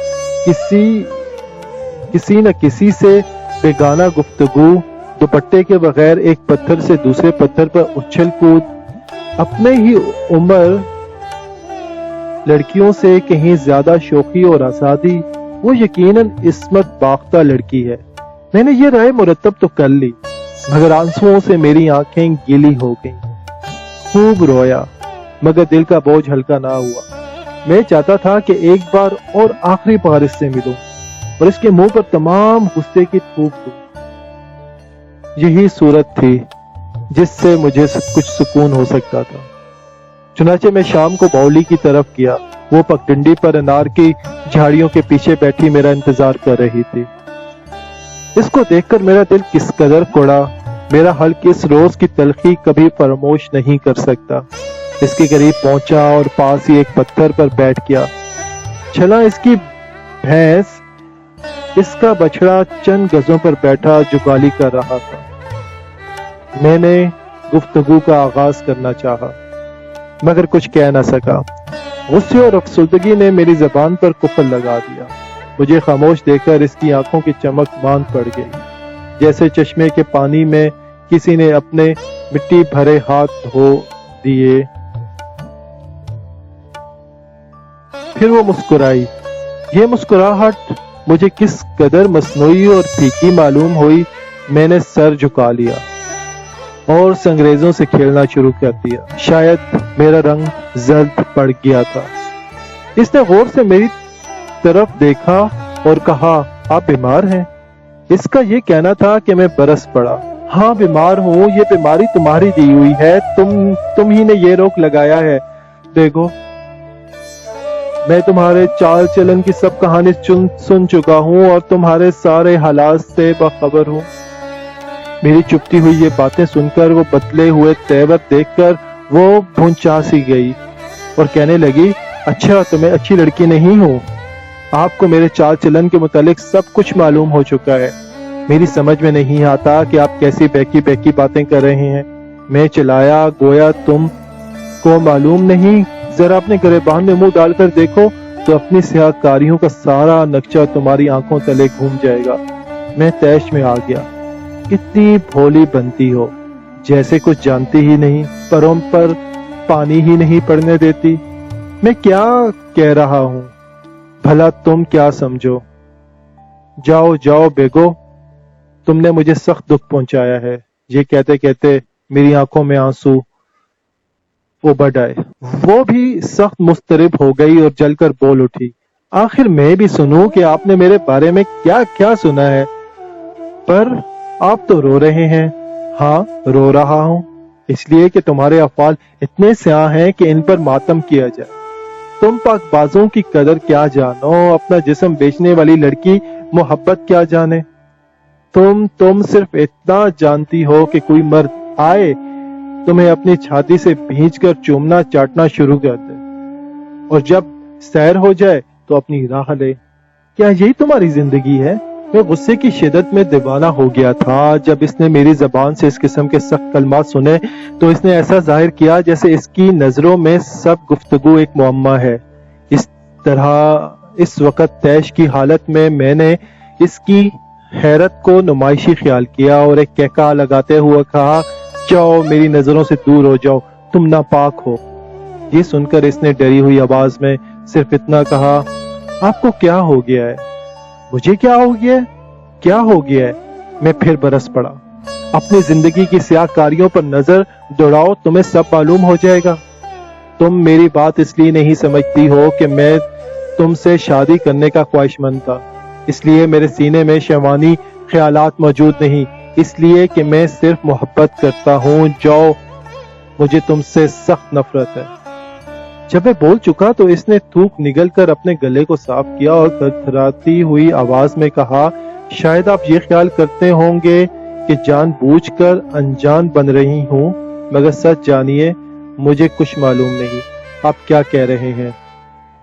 किसी न किसी से बेगाना गुफ्तगू, दुपट्टे के बगैर एक पत्थर से दूसरे पत्थर पर उछल कूद, अपने ही उम्र लड़कियों से कहीं ज्यादा शौकी और आजादी। वो यकीनन इस्मत बाख्ता लड़की है। मैंने ये राय मुरतब तो कर ली, मगर आंसुओं से मेरी आंखें गीली हो गईं। खूब रोया, मगर दिल का बोझ हल्का ना हुआ। मैं चाहता था कि एक बार और आखिरी बार इससे मिलूं और इसके मुंह पर तमाम गुस्से की थूक दूं। यही सूरत थी जिससे मुझे कुछ सुकून हो सकता था। चुनाचे मैं शाम को बाउली की तरफ गया। वो पगडंडी पर अनार की झाड़ियों के पीछे बैठी मेरा इंतजार कर रही थी। इसको देखकर मेरा दिल किस कदर कुड़ा। मेरा हल्क इस रोज की तलखी कभी फरामोश नहीं कर सकता। इसके करीब पहुंचा और पास ही एक पत्थर पर बैठ गया। छला इसकी भैंस, इसका बछड़ा चंद गजों पर बैठा जुगाली कर रहा था। मैंने गुफ्तगू का आगाज करना चाहा, मगर कुछ कह न सका। गुस्से और अफसुर्दगी ने मेरी जबान पर कुफल लगा दिया। मुझे खामोश देखकर इसकी आंखों की चमक मांद पड़ गई, जैसे चश्मे के पानी में किसी ने अपने मिट्टी भरे हाथ धो दिए। फिर वो मुस्कुराई। ये मुस्कुराहट मुझे किस कदर मसनूई और फीकी मालूम हुई। मैंने सर झुका लिया और संगरेजों से खेलना शुरू कर दिया। शायद मेरा रंग जर्द पड़ गया था। इसने गौर से मेरी तरफ देखा और कहा, आप बीमार हैं? इसका ये कहना था कि मैं बरस पड़ा। हाँ बीमार हूँ, ये बीमारी तुम्हारी दी हुई है, तुम ही ने ये रोग लगाया है। देखो, मैं तुम्हारे चाल चलन की सब कहानी सुन चुका हूँ और तुम्हारे सारे हालात से बाखबर हूँ। मेरी चुपती हुई ये बातें सुनकर, वो बदले हुए तेवर देखकर वो भूंचा सी गई और कहने लगी, अच्छा तो मैं अच्छी लड़की नहीं हूँ। आपको मेरे चाल चलन के मुतालिक सब कुछ मालूम हो चुका है। मेरी समझ में नहीं आता कि आप कैसी बहकी बहकी बातें कर रहे हैं। मैं चिल्लाया, गोया तुम को मालूम नहीं। जरा अपने गिरेबान में मुंह डालकर देखो तो अपनी सियाहकारियों का सारा नक्शा तुम्हारी आंखों तले घूम जाएगा। मैं तैश में आ गया। कितनी भोली बनती हो, जैसे कुछ जानती ही नहीं, परों पर पानी ही नहीं पड़ने देती। मैं क्या कह रहा हूं, भला तुम क्या समझो? जाओ जाओ बेगो, तुमने मुझे सख्त दुख पहुंचाया है। ये कहते कहते मेरी आंखों में आंसू उबड़ आए। वो भी सख्त मुस्तरिब हो गई और जलकर बोल उठी, आखिर मैं भी सुनूं कि आपने मेरे बारे में क्या क्या सुना है। पर आप तो रो रहे हैं। हाँ रो रहा हूं, इसलिए कि तुम्हारे अफआल इतने स्याह हैं कि इन पर मातम किया जाए। तुम पाकबाजों की कदर क्या जानो, अपना जिस्म बेचने वाली लड़की मोहब्बत क्या जाने। तुम सिर्फ इतना जानती हो कि कोई मर्द आए तुम्हें अपनी छाती से भींचकर चूमना चाटना शुरू कर दे, और जब सैर हो जाए तो अपनी राह ले। क्या यही तुम्हारी जिंदगी है? मैं गुस्से की शिद्दत में दीवाना हो गया था। जब इसने मेरी जबान से इस किस्म के सख्त कलमात सुने तो इसने ऐसा जाहिर किया जैसे इसकी नजरों में सब गुफ्तगू एक मुअम्मा है। इस तरह इस वक्त तैश की हालत में मैंने इसकी हैरत को नुमाइशी ख्याल किया और एक कहका लगाते हुए कहा, जाओ, मेरी नजरों से दूर हो जाओ, तुम नापाक हो। ये सुनकर इसने डरी हुई आवाज में सिर्फ इतना कहा, आपको क्या हो गया है? मुझे क्या हो गया है? क्या हो गया है? मैं फिर बरस पड़ा। अपनी जिंदगी की स्याहकारियों पर नजर दौड़ाओ, तुम्हें सब मालूम हो जाएगा। तुम मेरी बात इसलिए नहीं समझती हो कि मैं तुमसे शादी करने का ख्वाहिशमंद था, इसलिए मेरे सीने में शैवानी ख्यालात मौजूद नहीं, इसलिए कि मैं सिर्फ मोहब्बत करता हूँ। जाओ, मुझे तुमसे सख्त नफरत है। जब मैं बोल चुका तो इसने थूक निगल कर अपने गले को साफ किया और थरथराती हुई आवाज में कहा, शायद आप ये ख्याल करते होंगे कि जानबूझकर अनजान बन रही हूँ, मगर सच जानिए मुझे कुछ मालूम नहीं आप क्या कह रहे हैं।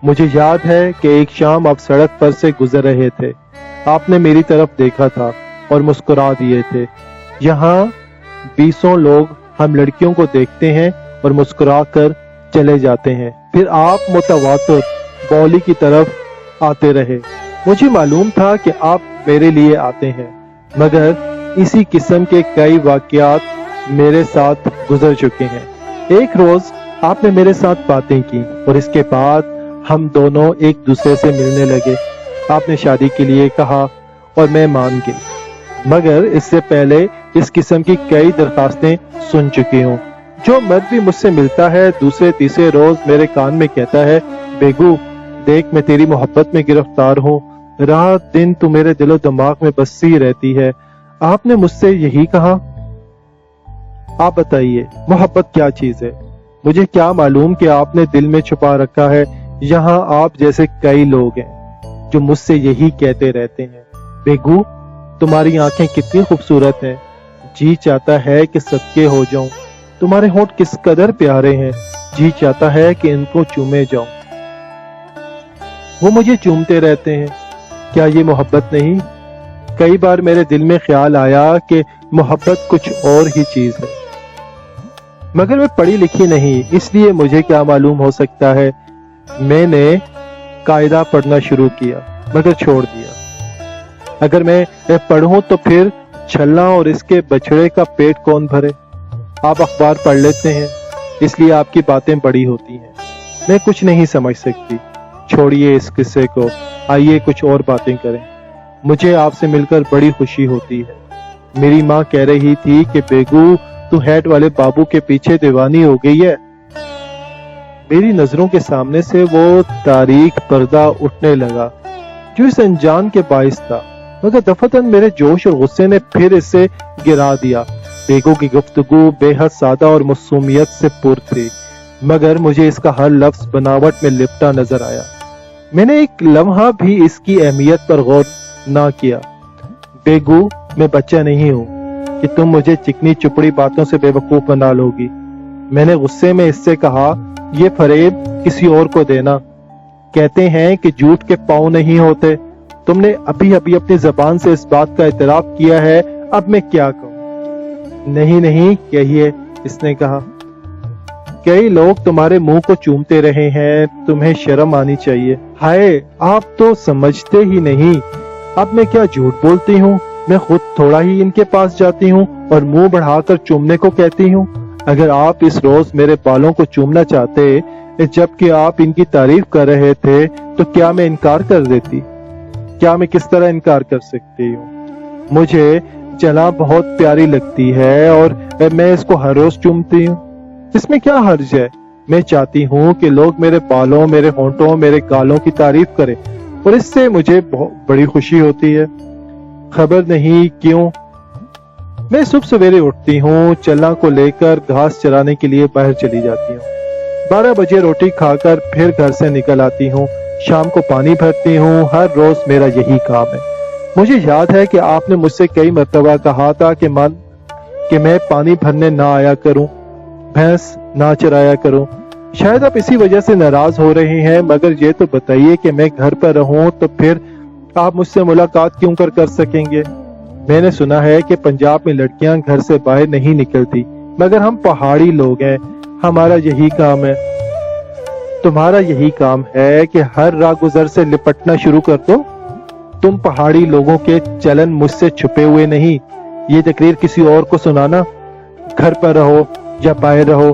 मुझे याद है कि एक शाम आप सड़क पर से गुजर रहे थे, आपने मेरी तरफ देखा था और मुस्कुरा दिए थे। यहाँ 20 लोग हम लड़कियों को देखते हैं और मुस्कुरा कर चले जाते हैं, फिर आप मुतवातिर बौली की तरफ आते रहे। मुझे मालूम था कि आप मेरे लिए आते हैं, मगर इसी किस्म के कई वाकयात मेरे साथ गुजर चुके हैं। एक रोज आपने मेरे साथ बातें की और इसके बाद हम दोनों एक दूसरे से मिलने लगे। आपने शादी के लिए कहा और मैं मान गई, मगर इससे पहले इस किस्म की कई दरखास्तें सुन चुकी हूँ। जो मर्द भी मुझसे मिलता है दूसरे तीसरे रोज मेरे कान में कहता है, बेगू देख, मैं तेरी मोहब्बत में गिरफ्तार हूँ, रात दिन तू मेरे दिलो दिमाग में बसी रहती है। आपने मुझसे यही कहा? आप बताइए, मोहब्बत क्या चीज है? मुझे क्या मालूम कि आपने दिल में छुपा रखा है। यहाँ आप जैसे कई लोग हैं जो मुझसे यही कहते रहते हैं, बेगू तुम्हारी आंखें कितनी खूबसूरत हैं, जी चाहता है कि सदके हो जाऊं। तुम्हारे होंठ किस कदर प्यारे हैं, जी चाहता है कि इनको चूमे जाऊं। वो मुझे चूमते रहते हैं, क्या ये मोहब्बत नहीं? कई बार मेरे दिल में ख्याल आया कि मोहब्बत कुछ और ही चीज है, मगर मैं पढ़ी लिखी नहीं, इसलिए मुझे क्या मालूम हो सकता है। मैंने कायदा पढ़ना शुरू किया मगर छोड़ दिया। अगर मैं पढ़ूं तो फिर छल्ला और इसके बछड़े का पेट कौन भरे? आप अखबार पढ़ लेते हैं, इसलिए आपकी बातें बड़ी होती हैं। मैं कुछ नहीं समझ सकती। छोड़िए इस किस्से को, आइए कुछ और बातें करें। मुझे आपसे मिलकर बड़ी खुशी होती है। मेरी माँ कह रही थी कि बेगू तू हैट वाले बाबू के पीछे दीवानी हो गई है। मेरी नजरों के सामने से वो तारीख पर्दा उठने लगा जो इस अनजान के बाइस था, मगर दफतन मेरे जोश और गुस्से ने फिर इसे गिरा दिया। बेगू की गुफ्तगू बेहद सादा और मासूमियत से पुर थी, मगर मुझे इसका हर लफ्ज बनावट में लिपटा नजर आया। मैंने एक लम्हा भी इसकी अहमियत पर गौर ना किया। बेगू, मैं बच्चा नहीं हूँ कि तुम मुझे चिकनी चुपड़ी बातों से बेवकूफ बना लोगी। मैंने गुस्से में इससे कहा, ये फरेब किसी और को देना। कहते हैं कि झूठ के पांव नहीं होते। तुमने अभी अभी अपनी जबान से इस बात का इतराफ किया है, अब मैं क्या कहूँ? नहीं नहीं कहिए, इसने कहा। कई लोग तुम्हारे मुंह को चूमते रहे हैं, तुम्हें शर्म आनी चाहिए। हाय, आप तो समझते ही नहीं। अब मैं क्या झूठ बोलती हूँ? मैं खुद थोड़ा ही इनके पास जाती हूँ और मुंह बढ़ाकर चूमने को कहती हूँ। अगर आप इस रोज मेरे बालों को चूमना चाहते जबकि आप इनकी तारीफ कर रहे थे तो क्या मैं इनकार कर देती? क्या मैं किस तरह इनकार कर सकती हूँ? मुझे चना बहुत प्यारी लगती है और मैं इसको हर रोज चूमती हूँ। इसमें क्या हर्ज है? मैं चाहती हूँ कि लोग मेरे बालों, मेरे होंठों, मेरे गालों की तारीफ करें और इससे मुझे बहुत बड़ी खुशी होती है। खबर नहीं क्यों मैं सुबह सवेरे उठती हूँ, चल्ला को लेकर घास चराने के लिए बाहर चली जाती हूँ। 12 बजे रोटी खाकर फिर घर से निकल आती हूँ। शाम को पानी भरती हूँ। हर रोज मेरा यही काम है। मुझे याद है कि आपने मुझसे कई मर्तबा कहा था कि मैं पानी भरने ना आया करूं, भैंस ना चराया करूं। शायद आप इसी वजह से नाराज हो रहे हैं, मगर ये तो बताइए कि मैं घर पर रहूं तो फिर आप मुझसे मुलाकात क्यों कर सकेंगे। मैंने सुना है कि पंजाब में लड़कियां घर से बाहर नहीं निकलती, मगर हम पहाड़ी लोग हैं, हमारा यही काम है। तुम्हारा यही काम है कि हर राह गुजर से लिपटना शुरू कर दो। तुम पहाड़ी लोगों के चलन मुझसे छुपे हुए नहीं, ये तकरीर किसी और को सुनाना। घर पर रहो या बाहर रहो,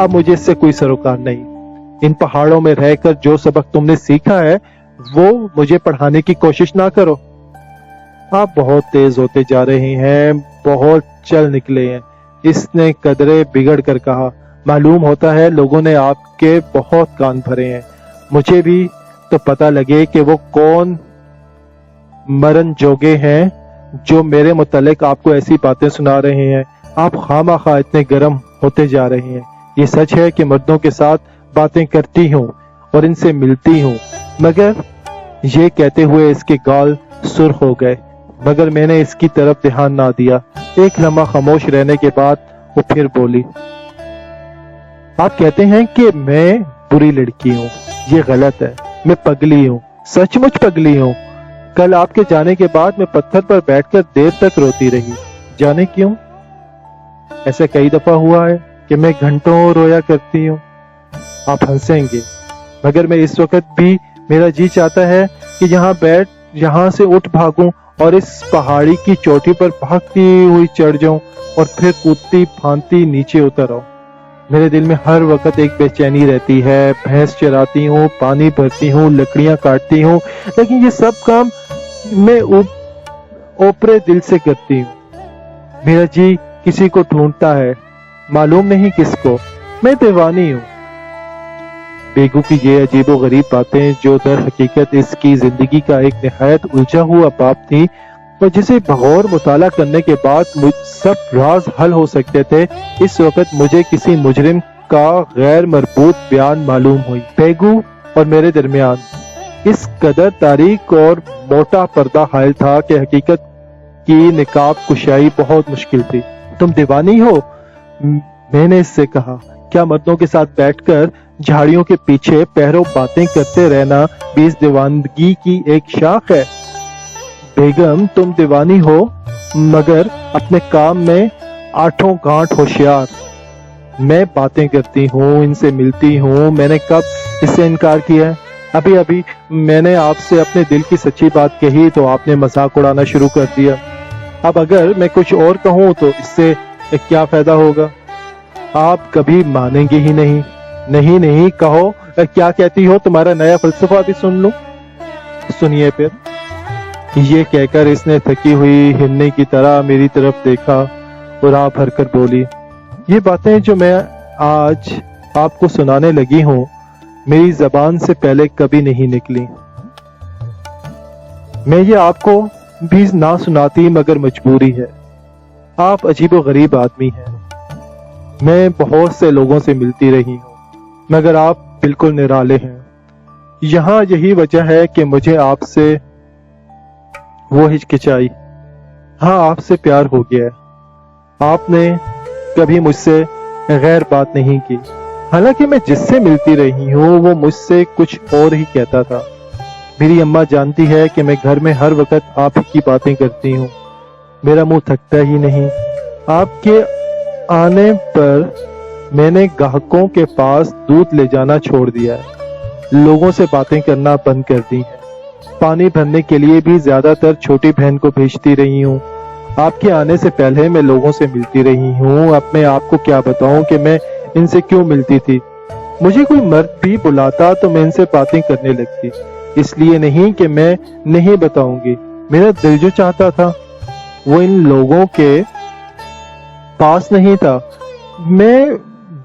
अब मुझे इससे कोई सरोकार नहीं। इन पहाड़ों में रहकर जो सबक तुमने सीखा है वो मुझे पढ़ाने की कोशिश ना करो। आप बहुत तेज होते जा रहे हैं, बहुत चल निकले हैं, इसने कदरे बिगड़ कर कहा। मालूम होता है लोगों ने आपके बहुत कान भरे हैं। मुझे भी तो पता लगे कि वो कौन मरन जोगे हैं जो मेरे मुतालिक आपको ऐसी बातें सुना रहे हैं। आप खामखा इतने गर्म होते जा रहे हैं। ये सच है कि मर्दों के साथ बातें करती हूँ और इनसे मिलती हूँ, मगर ये कहते हुए इसके गाल सुर्ख हो गए, मगर मैंने इसकी तरफ ध्यान ना दिया। एक लम्हा खामोश रहने के बाद वो फिर बोली, आप कहते हैं कि मैं बुरी लड़की हूँ, ये गलत है। मैं पगली हूँ, सचमुच पगली हूँ। कल आपके जाने के बाद मैं पत्थर पर बैठकर देर तक रोती रही। जाने क्यों? ऐसा कई दफा हुआ है कि मैं घंटों रोया करती हूँ। आप हंसेंगे, मगर मैं इस वक्त भी मेरा जी चाहता है कि यहाँ से उठ भागूं और इस पहाड़ी की चोटी पर भागती हुई चढ़ जाऊं और फिर कूदती फांदती नीचे उतर आऊं। मेरे दिल में हर वक्त एक बेचैनी रहती है। भैंस चराती हूँ, पानी भरती हूँ, लकड़ियां काटती हूँ, लेकिन ये सब काम मैं ओपरे दिल से करती हूँ। मेरा जी किसी को ढूंढता है, मालूम नहीं किसको। मैं दीवानी हूँ। बेगू की ये अजीबो गरीब बातें जो दर हकीकत इसकी जिंदगी का एक निहायत उलझा हुआ बाब थी और जिसे बगौर मुताला करने के बाद सब राज हल हो सकते थे, इस वक्त मुझे किसी मुजरिम का गैर मरबूत बयान मालूम हुई। बेगू और मेरे दरमियान इस कदर तारीक और मोटा पर्दा हायल था कि हकीकत की निकाब कुशाई बहुत मुश्किल थी। तुम दीवानी हो? मैंने इससे कहा, क्या मर्दों के साथ बैठकर झाड़ियों के पीछे पैरों बातें करते रहना भी इस दीवानगी की एक शाख है? बेगम, तुम दीवानी हो, मगर अपने काम में आठों गांठ होशियार। मैं बातें करती हूँ, इनसे मिलती हूँ, मैंने कब इससे इनकार किया है? अभी अभी मैंने आपसे अपने दिल की सच्ची बात कही तो आपने मजाक उड़ाना शुरू कर दिया। अब अगर मैं कुछ और कहूँ तो इससे क्या फायदा होगा? आप कभी मानेंगे ही नहीं। नहीं नहीं, कहो क्या कहती हो, तुम्हारा नया फलसफा भी सुन लूं। सुनिए फिर। ये कहकर इसने थकी हुई हिरनी की तरह मेरी तरफ देखा और आप भरकर बोली, ये बातें जो मैं आज आपको सुनाने लगी हूं मेरी जबान से पहले कभी नहीं निकली। मैं ये आपको भी ना सुनाती, मगर मजबूरी है। आप अजीबो गरीब आदमी हैं। मैं बहुत से लोगों से मिलती रही हूँ, मगर आप बिल्कुल निराले हैं। यहाँ यही वजह है कि मुझे आपसे वो हिचकिचाई। हाँ, आपसे प्यार हो गया है। आपने कभी मुझसे गैर बात नहीं की, हालांकि मैं जिससे मिलती रही हूँ वो मुझसे कुछ और ही कहता था। मेरी अम्मा जानती है कि मैं घर में हर वक्त आप ही की बातें करती हूँ। मेरा मुंह थकता ही नहीं। आपके आने पर मैंने ग्राहकों के पास दूध ले जाना छोड़ दिया है, लोगों से बातें करना बंद कर दी है। पानी भरने के लिए भी ज्यादातर छोटी बहन को भेजती रही हूँ। आपके आने से पहले मैं लोगों से मिलती रही हूँ। अब मैं आपको क्या बताऊं कि मैं इनसे क्यों मिलती थी। मुझे कोई मर्द भी बुलाता तो मैं इनसे बातें करने लगती। इसलिए नहीं कि मैं नहीं बताऊंगी, मेरा दिल जो चाहता था वो इन लोगों के पास नहीं था। मैं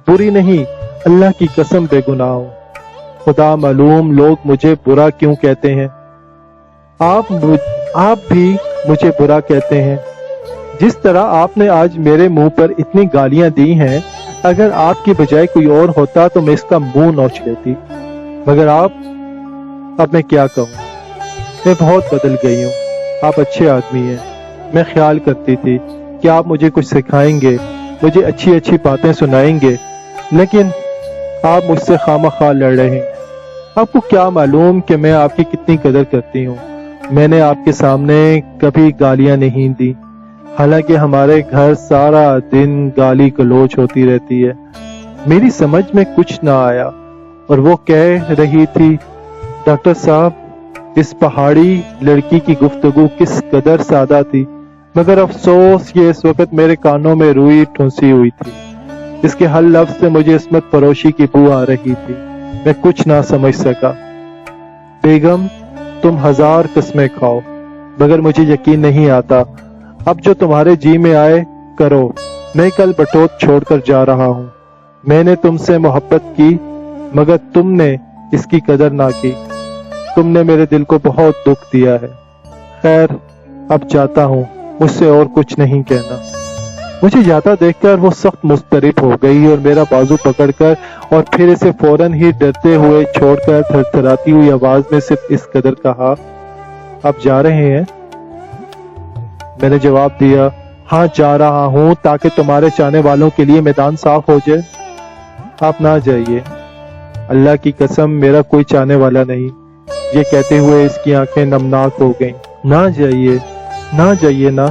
बुरी नहीं, अल्लाह की कसम बेगुनाह हूं। खुदा मालूम लोग मुझे बुरा क्यों कहते हैं। आप भी मुझे बुरा कहते हैं। जिस तरह आपने आज मेरे मुंह पर इतनी गालियां दी हैं, अगर आपकी बजाय कोई और होता तो मैं इसका मुंह नोच लेती, मगर आप। अब मैं क्या कहूँ, मैं बहुत बदल गई हूँ। आप अच्छे आदमी हैं। मैं ख्याल करती थी कि आप मुझे कुछ सिखाएंगे, मुझे अच्छी अच्छी बातें सुनाएंगे, لیکن آپ مجھ سے خواہ لڑ رہے ہیں۔ آپ کو کیا معلوم کہ میں آپ کی کتنی قدر کرتی ہوں۔ میں نے آپ کے سامنے کبھی گالیاں نہیں دی، حالانکہ ہمارے گھر سارا دن گالی گلوچ ہوتی رہتی ہے۔ میری سمجھ میں کچھ نہ آیا اور وہ کہہ رہی تھی، ڈاکٹر صاحب، اس پہاڑی لڑکی کی گفتگو کس قدر سادہ تھی، مگر افسوس یہ اس وقت میرے کانوں میں روئی ٹھونسی ہوئی تھی۔ اس کے ہر لفظ سے مجھے عصمت فروشی کی بو آ رہی تھی۔ میں کچھ نہ سمجھ سکا۔ بیگم، تم 1000 قسمیں کھاؤ مگر مجھے یقین نہیں آتا۔ اب جو تمہارے جی میں آئے کرو۔ میں کل بٹوت چھوڑ کر جا رہا ہوں۔ میں نے تم سے محبت کی مگر تم نے اس کی قدر نہ کی۔ تم نے میرے دل کو بہت دکھ دیا ہے۔ خیر، اب جاتا ہوں، مجھ سے اور کچھ نہیں کہنا۔ مجھے جاتا دیکھ کر وہ سخت مضطرب ہو گئی اور میرا بازو پکڑ کر اور پھر اسے فوراً ہی ڈرتے ہوئے چھوڑ کر تھرتھراتی ہوئی آواز میں صرف اس قدر کہا، آپ جا رہے ہیں؟ میں نے جواب دیا، ہاں جا رہا ہوں، تاکہ تمہارے چاہنے والوں کے لیے میدان صاف ہو جائے۔ آپ نہ جائیے، اللہ کی قسم میرا کوئی چاہنے والا نہیں۔ یہ کہتے ہوئے اس کی آنکھیں نمناک ہو گئیں۔ نہ جائیے، نہ جائیے نا۔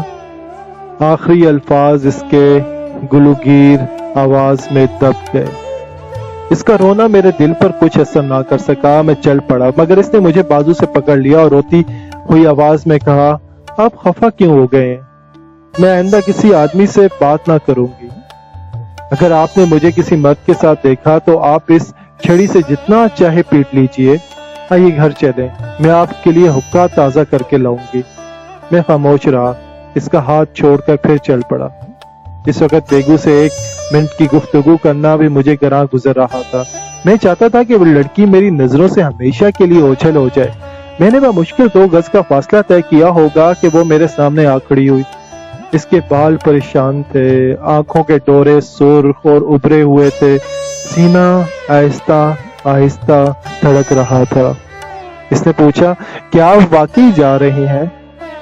آخری الفاظ اس کے گلوگیر آواز میں دب گئے۔ اس کا رونا میرے دل پر کچھ اثر نہ کر سکا۔ میں چل پڑا مگر اس نے مجھے بازو سے پکڑ لیا اور روتی ہوئی آواز میں کہا، آپ خفا کیوں ہو گئے ہیں؟ میں آئندہ کسی آدمی سے بات نہ کروں گی۔ اگر آپ نے مجھے کسی مرد کے ساتھ دیکھا تو آپ اس چھڑی سے جتنا چاہے پیٹ لیجئے۔ آئیے گھر چلیں، میں آپ کے لیے حقہ تازہ کر کے لاؤں گی۔ میں خاموش رہا۔ اس کا ہاتھ چھوڑ کر پھر چل پڑا۔ اس وقت بیگو سے 1 منٹ کی گفتگو کرنا بھی مجھے گراں گزر رہا تھا۔ میں چاہتا تھا کہ وہ لڑکی میری نظروں سے ہمیشہ کے لیے اوجھل ہو جائے۔ میں نے بمشکل 2 گز کا فاصلہ طے کیا ہوگا کہ وہ میرے سامنے آ کھڑی ہوئی۔ اس کے بال پریشان تھے، آنکھوں کے ڈورے سرخ اور ابھرے ہوئے تھے، سینہ آہستہ آہستہ دھڑک رہا تھا۔ اس نے پوچھا، کیا آپ واقعی جا رہے ہیں؟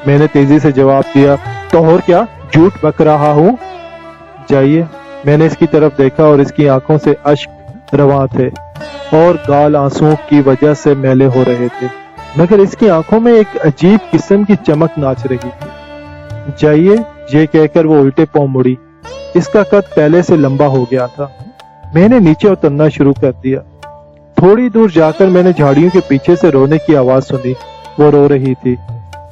میں نے تیزی سے جواب دیا، تو اور کیا جھوٹ بک رہا ہوں؟ جائیے۔ میں نے اس کی طرف دیکھا اور اس کی آنکھوں سے اشک رواں تھے اور گال آنسوؤں کی وجہ سے میلے ہو رہے تھے، مگر اس کی آنکھوں میں ایک عجیب قسم کی چمک ناچ رہی تھی۔ جائیے، یہ کہہ کر وہ الٹے پاؤں مڑی۔ اس کا قد پہلے سے لمبا ہو گیا تھا۔ میں نے نیچے اترنا شروع کر دیا۔ تھوڑی دور جا کر میں نے جھاڑیوں کے پیچھے سے رونے کی آواز سنی۔ وہ رو رہی تھی۔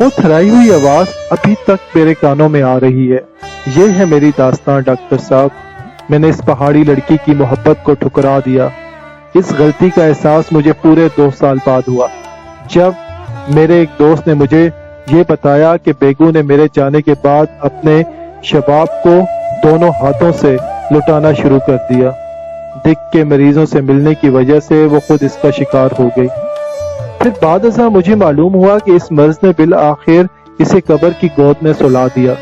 وہ تھرائی ہوئی آواز ابھی تک میرے کانوں میں آ رہی ہے۔ یہ ہے میری داستان ڈاکٹر صاحب۔ میں نے اس پہاڑی لڑکی کی محبت کو ٹھکرا دیا۔ اس غلطی کا احساس مجھے پورے 2 سال بعد ہوا، جب میرے ایک دوست نے مجھے یہ بتایا کہ بیگو نے میرے جانے کے بعد اپنے شباب کو دونوں ہاتھوں سے لٹانا شروع کر دیا۔ دل کے مریضوں سے ملنے کی وجہ سے وہ خود اس کا شکار ہو گئی۔ پھر بعد ازاں مجھے معلوم ہوا کہ اس مرض نے بالآخر اسے قبر کی گود میں سلا دیا۔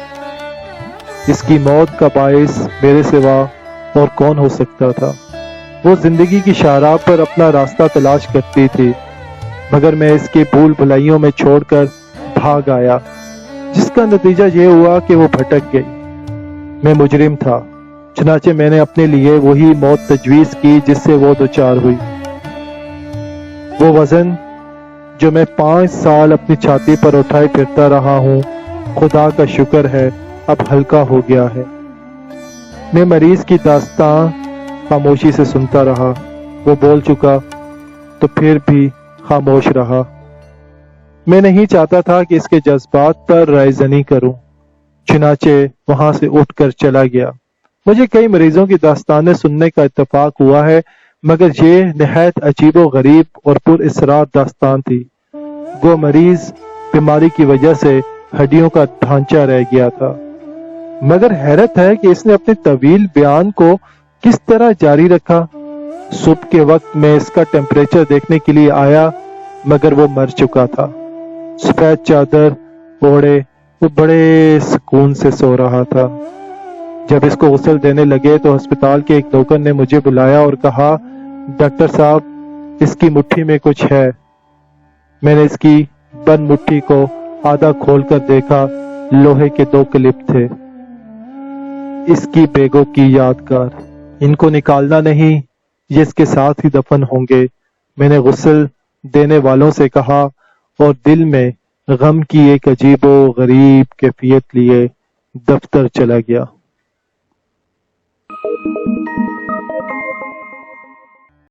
اس کی موت کا باعث میرے سوا اور کون ہو سکتا تھا؟ وہ زندگی کی شاہراہ پر اپنا راستہ تلاش کرتی تھی، مگر میں اس کے بھول بھلائیوں میں چھوڑ کر بھاگ آیا، جس کا نتیجہ یہ ہوا کہ وہ بھٹک گئی۔ میں مجرم تھا، چنانچہ میں نے اپنے لیے وہی موت تجویز کی جس سے وہ دوچار ہوئی۔ وہ وزن جو میں 5 سال اپنی چھاتی پر اٹھائے پھرتا رہا ہوں، خدا کا شکر ہے اب ہلکا ہو گیا ہے۔ میں مریض کی داستان خاموشی سے سنتا رہا۔ وہ بول چکا تو پھر بھی خاموش رہا۔ میں نہیں چاہتا تھا کہ اس کے جذبات پر رائے زنی کروں، چنانچہ وہاں سے اٹھ کر چلا گیا۔ مجھے کئی مریضوں کی داستانیں سننے کا اتفاق ہوا ہے، مگر یہ نہایت عجیب و غریب اور پر اسرار داستان تھی۔ وہ مریض بیماری کی وجہ سے ہڈیوں کا ڈھانچہ رہ گیا تھا، مگر حیرت ہے کہ اس نے اپنے طویل بیان کو کس طرح جاری رکھا۔ صبح کے وقت میں اس کا ٹیمپریچر دیکھنے کے لیے آیا، مگر وہ مر چکا تھا۔ سفید چادر اوڑھے وہ بڑے سکون سے سو رہا تھا۔ جب اس کو غسل دینے لگے تو ہسپتال کے ایک نوکر نے مجھے بلایا اور کہا، ڈاکٹر صاحب، اس کی مٹھی میں کچھ ہے۔ میں نے اس کی بند مٹھی کو آدھا کھول کر دیکھا، لوہے کے 2 کلپ تھے۔ اس کی بیگو کی یادگار۔ ان کو نکالنا نہیں، یہ اس کے ساتھ ہی دفن ہوں گے۔ میں نے غسل دینے والوں سے کہا اور دل میں غم کی ایک عجیب و غریب کیفیت لیے دفتر چلا گیا۔